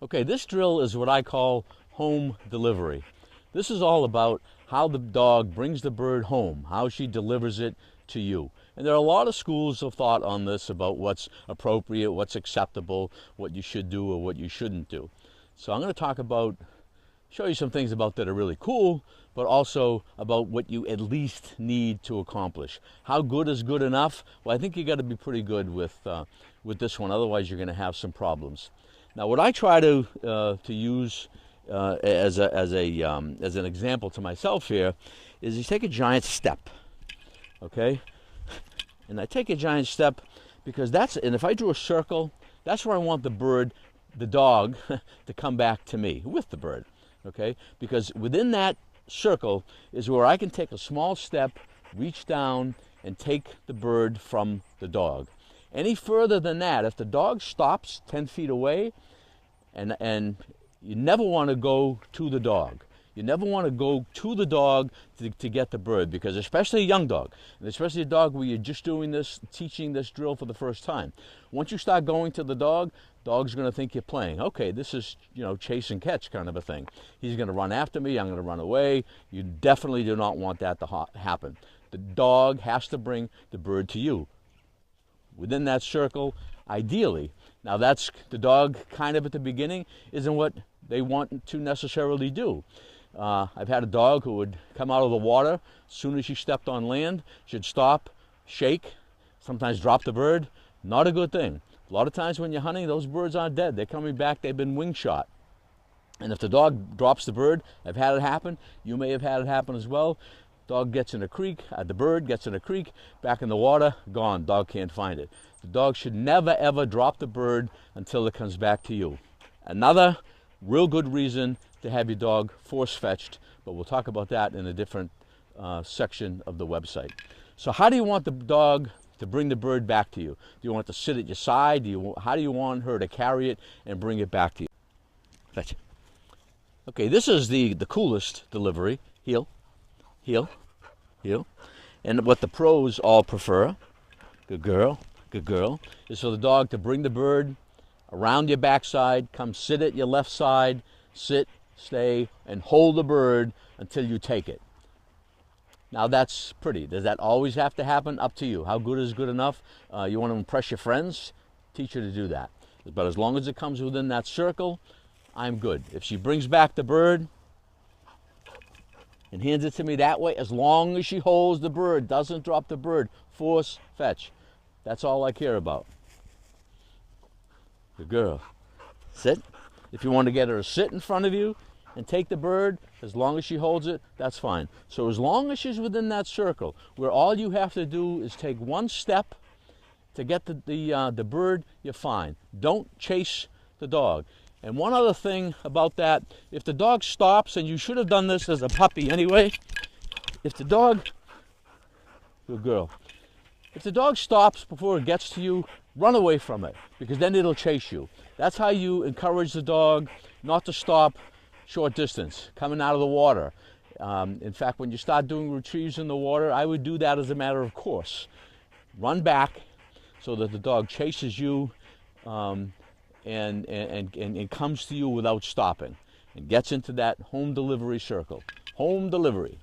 Okay, this drill is what I call home delivery. This is all about how the dog brings the bird home, how she delivers it to you. And there are a lot of schools of thought on this about what's appropriate, what's acceptable, what you should do or what you shouldn't do. So I'm going to talk about, show you some things about that are really cool, but also about what you at least need to accomplish. How good is good enough? Well, I think you got to be pretty good with this one, otherwise you're going to have some problems. Now, what I try to use as an example to myself here is you take a giant step, okay? And I take a giant step because and if I drew a circle, that's where I want the dog, to come back to me with the bird, okay? Because within that circle is where I can take a small step, reach down, and take the bird from the dog. Any further than that, if the dog stops 10 feet away, and you never want to go to the dog. You never want to go to the dog to get the bird, because especially a young dog, and especially a dog where you're just doing this, teaching this drill for the first time. Once you start going to the dog's going to think you're playing. Okay, this is, chase and catch kind of a thing. He's going to run after me, I'm going to run away. You definitely do not want that to happen. The dog has to bring the bird to you within that circle, ideally. Now that's the dog kind of at the beginning isn't what they want to necessarily do. I've had a dog who would come out of the water as soon as she stepped on land. She'd stop, shake, sometimes drop the bird. Not a good thing. A lot of times when you're hunting, those birds aren't dead. They're coming back, they've been wing shot. And if the dog drops the bird, I've had it happen, you may have had it happen as well. Dog gets in a creek, the bird gets in a creek, back in the water, gone, dog can't find it. The dog should never ever drop the bird until it comes back to you. Another real good reason to have your dog force fetched, but we'll talk about that in a different section of the website. So how do you want the dog to bring the bird back to you? Do you want it to sit at your side? How do you want her to carry it and bring it back to you? Fetch it. Okay, this is the coolest delivery. Heel, heel, heel. And what the pros all prefer, good girl, is for the dog to bring the bird around your backside, come sit at your left side, sit, stay, and hold the bird until you take it. Now that's pretty. Does that always have to happen? Up to you. How good is good enough? You want to impress your friends? Teach her to do that. But as long as it comes within that circle, I'm good. If she brings back the bird and hands it to me that way, as long as she holds the bird, doesn't drop the bird, force fetch. That's all I care about. Good girl. Sit. If you want to get her to sit in front of you and take the bird, as long as she holds it, that's fine. So as long as she's within that circle, where all you have to do is take one step to get the bird, you're fine. Don't chase the dog. And one other thing about that, if the dog stops, and you should have done this as a puppy anyway, if the dog, good girl, if the dog stops before it gets to you, run away from it, because then it'll chase you. That's how you encourage the dog not to stop short distance, coming out of the water. In fact, when you start doing retrieves in the water, I would do that as a matter of course. Run back so that the dog chases you and comes to you without stopping, and gets into that home delivery circle. Home delivery.